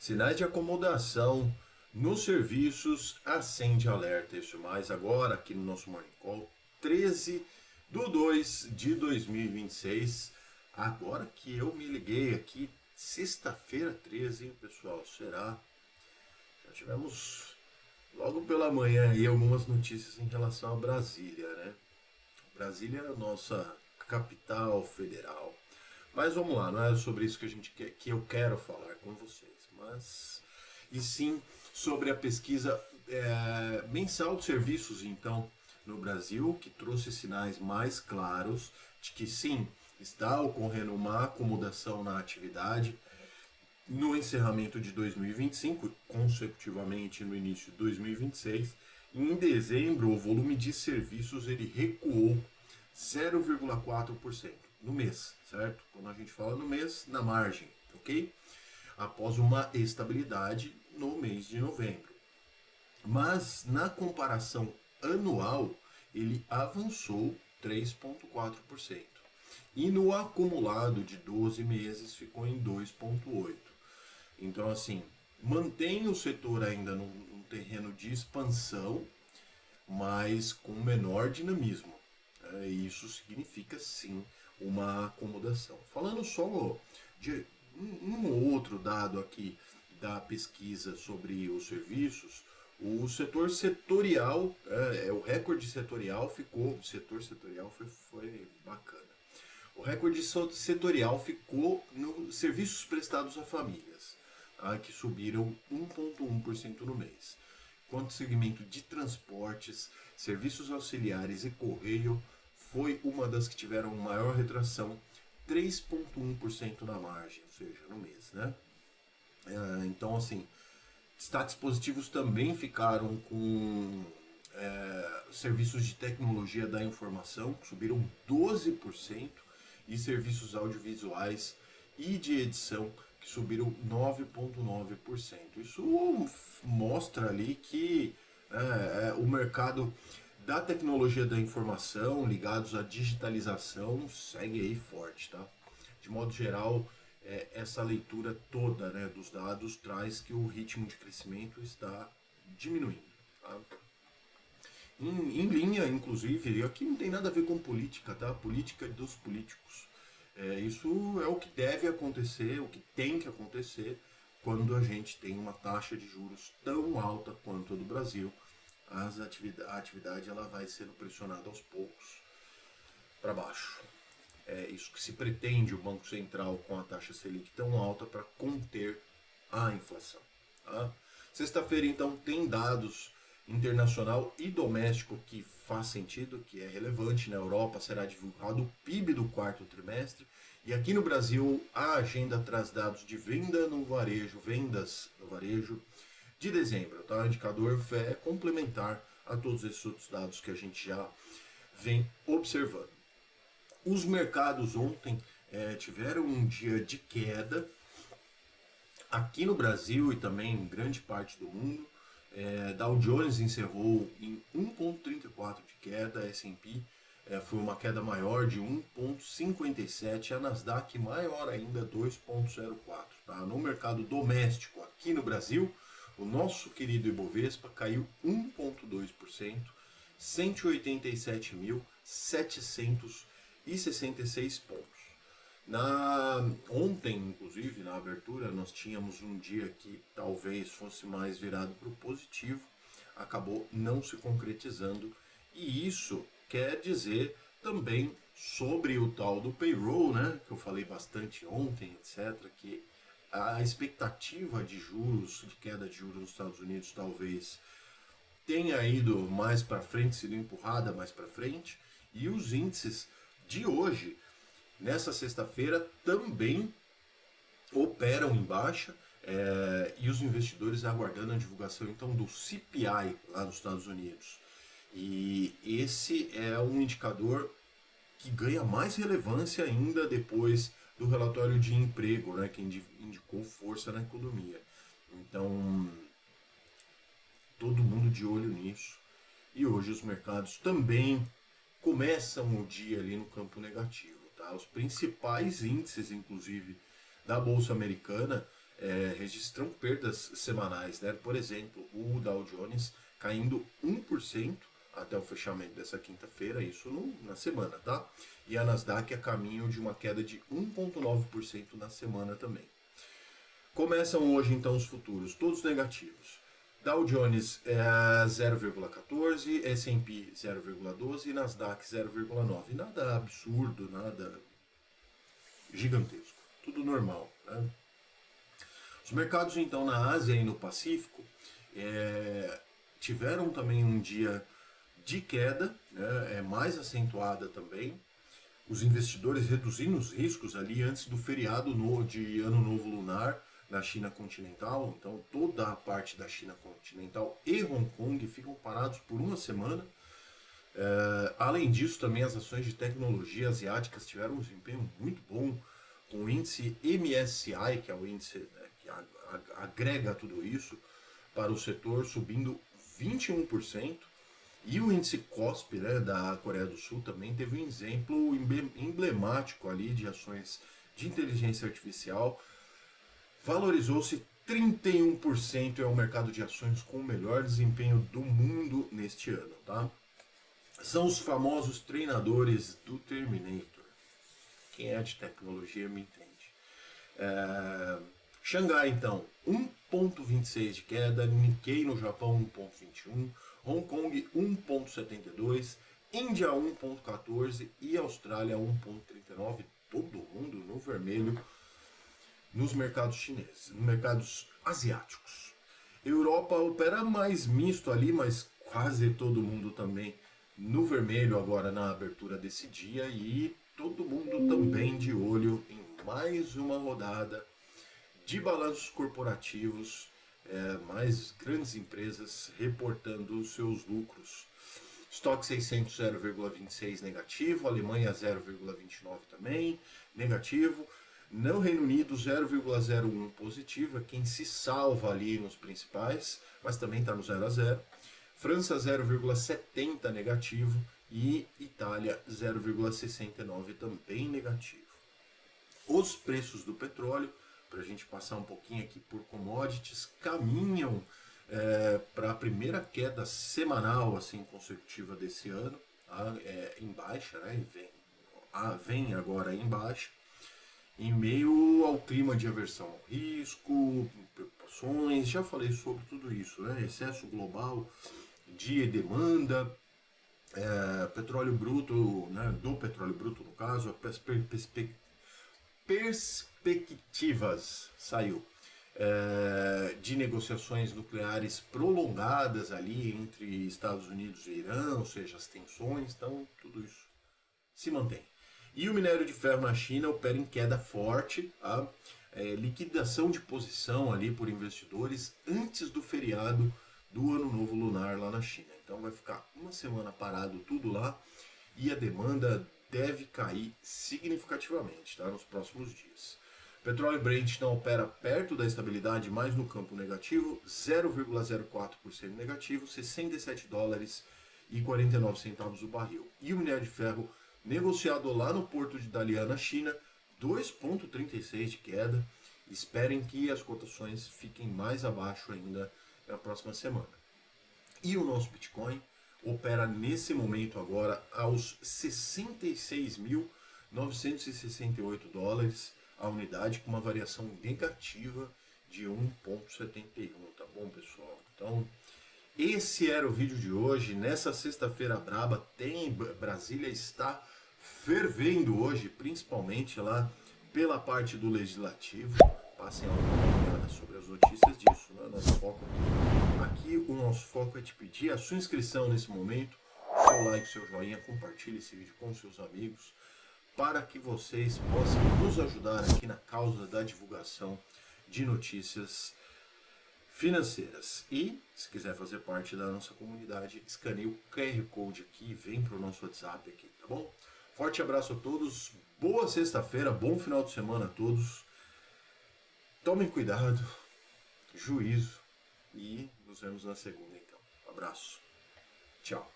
Sinais de acomodação nos serviços, acende alerta. Isso mais agora aqui no nosso Morning Call, 13/2/2026. Agora que eu me liguei aqui, sexta-feira 13, hein, pessoal? Será? Já tivemos logo pela manhã aí algumas notícias em relação a Brasília, né? Brasília é a nossa capital federal. Mas vamos lá, não é sobre isso que a gente quer, que eu quero falar com vocês, mas e sim sobre a pesquisa mensal de serviços, então, no Brasil, que trouxe sinais mais claros de que sim, está ocorrendo uma acomodação na atividade no encerramento de 2025, consecutivamente no início de 2026. Em dezembro, o volume de serviços ele recuou 0,4% no mês, certo? Quando a gente fala no mês, na margem, ok? Após uma estabilidade no mês de novembro. Mas na comparação anual, ele avançou 3,4%. E no acumulado de 12 meses ficou em 2,8%. Então, assim, mantém o setor ainda num terreno de expansão, mas com menor dinamismo. Isso significa, sim, uma acomodação. Falando só de um ou outro dado aqui da pesquisa sobre os serviços, o setor setorial, o recorde setorial ficou, o setor setorial foi bacana. O recorde setorial ficou nos serviços prestados a famílias, que subiram 1,1% no mês. Quanto ao segmento de transportes, serviços auxiliares e correio, foi uma das que tiveram maior retração, 3,1% na margem, ou seja, no mês, né? Então, assim, destaques positivos também ficaram com serviços de tecnologia da informação, que subiram 12%, e serviços audiovisuais e de edição, que subiram 9,9%. Isso mostra ali que o mercado da tecnologia da informação, ligados à digitalização, segue aí forte, tá? De modo geral, essa leitura toda, né, dos dados traz que o ritmo de crescimento está diminuindo, tá? Em linha, inclusive, aqui não tem nada a ver com política, tá? Política dos políticos. Isso é o que deve acontecer, o que tem que acontecer quando a gente tem uma taxa de juros tão alta quanto a do Brasil. A atividade ela vai sendo pressionada aos poucos para baixo. É isso que se pretende o Banco Central com a taxa Selic tão alta para conter a inflação. Tá? Sexta-feira, então, tem dados internacional e doméstico que faz sentido, que é relevante. Na Europa será divulgado o PIB do quarto trimestre e aqui no Brasil a agenda traz dados de vendas no varejo de dezembro. Tá? O indicador é complementar a todos esses outros dados que a gente já vem observando. Os mercados ontem tiveram um dia de queda aqui no Brasil e também em grande parte do mundo. Dow Jones encerrou em 1,34 de queda, S&P foi uma queda maior de 1,57, a Nasdaq maior ainda, 2,04. Tá? No mercado doméstico aqui no Brasil, o nosso querido Ibovespa caiu 1,2%, 187.766 pontos. Ontem, inclusive, na abertura, nós tínhamos um dia que talvez fosse mais virado para o positivo, acabou não se concretizando, e isso quer dizer também sobre o tal do payroll, né, que eu falei bastante ontem, etc., que a expectativa de juros, de queda de juros nos Estados Unidos talvez tenha ido mais para frente, sido empurrada mais para frente, e os índices de hoje, nessa sexta-feira, também operam em baixa, e os investidores aguardando a divulgação então do CPI lá nos Estados Unidos. E esse é um indicador que ganha mais relevância ainda depois do relatório de emprego, né, que indicou força na economia. Então, todo mundo de olho nisso. E hoje os mercados também começam o dia ali no campo negativo. Tá? Os principais índices, inclusive, da Bolsa Americana registram perdas semanais, né? Por exemplo, o Dow Jones caindo 1% até o fechamento dessa quinta-feira, isso na semana, tá? E a Nasdaq a caminho de uma queda de 1,9% na semana também. Começam hoje então os futuros, todos negativos. Dow Jones 0,14, S&P 0,12 e Nasdaq 0,9. Nada absurdo, nada gigantesco, tudo normal, né? Os mercados então na Ásia e no Pacífico tiveram também um dia de queda, né, mais acentuada também. Os investidores reduzindo os riscos ali antes do feriado de Ano Novo Lunar na China continental. Então toda a parte da China continental e Hong Kong ficam parados por uma semana. Além disso, também as ações de tecnologia asiáticas tiveram um desempenho muito bom, com o índice MSCI, que é o índice, né, que agrega tudo isso, para o setor subindo 21%. E o índice KOSPI, né, da Coreia do Sul também teve um exemplo emblemático ali de ações de inteligência artificial. Valorizou-se 31%, é o mercado de ações com o melhor desempenho do mundo neste ano, tá? São os famosos treinadores do Terminator. Quem é de tecnologia me entende. Xangai, então, 1,26 de queda, Nikkei no Japão 1,21, Hong Kong 1,72, Índia 1,14 e Austrália 1,39, todo mundo no vermelho nos mercados chineses, nos mercados asiáticos. Europa opera mais misto ali, mas quase todo mundo também no vermelho agora na abertura desse dia e todo mundo também de olho em mais uma rodada de balanços corporativos, mais grandes empresas reportando os seus lucros. Stock 600 0,26 negativo, Alemanha 0,29 também negativo, no Reino Unido 0,01 positivo, é quem se salva ali nos principais, mas também está no 0 a 0. França 0,70 negativo e Itália 0,69 também negativo. Os preços do petróleo, para a gente passar um pouquinho aqui por commodities, caminham para a primeira queda semanal assim consecutiva desse ano, tá? Em baixa, né? Vem agora em baixa, em meio ao clima de aversão ao risco, preocupações, já falei sobre tudo isso, né? Excesso global de demanda, petróleo bruto, né? Do petróleo bruto no caso, perspectivas saiu de negociações nucleares prolongadas ali entre Estados Unidos e Irã, ou seja, as tensões, então tudo isso se mantém. E o minério de ferro na China opera em queda forte, tá? Liquidação de posição ali por investidores antes do feriado do Ano Novo Lunar lá na China. Então vai ficar uma semana parado tudo lá e a demanda deve cair significativamente, tá? Nos próximos dias. Petróleo Brent não opera perto da estabilidade, mas no campo negativo, 0,04% negativo, 67 dólares e 49 centavos o barril. E o minério de ferro negociado lá no porto de Dalian, na China, 2,36 de queda. Esperem que as cotações fiquem mais abaixo ainda na próxima semana. E o nosso Bitcoin opera nesse momento agora aos 66.968 dólares a unidade, com uma variação negativa de 1,71, tá bom, pessoal? Então, esse era o vídeo de hoje. Nessa sexta-feira braba, Brasília está fervendo hoje, principalmente lá pela parte do Legislativo. Passem uma olhada sobre as notícias disso, né? Nosso foco aqui, o nosso foco é te pedir a sua inscrição nesse momento, seu like, seu joinha, compartilhe esse vídeo com seus amigos, para que vocês possam nos ajudar aqui na causa da divulgação de notícias financeiras. E, se quiser fazer parte da nossa comunidade, escaneie o QR Code aqui e vem para o nosso WhatsApp aqui, tá bom? Forte abraço a todos, boa sexta-feira, bom final de semana a todos. Tomem cuidado, juízo e nos vemos na segunda então. Abraço. Tchau.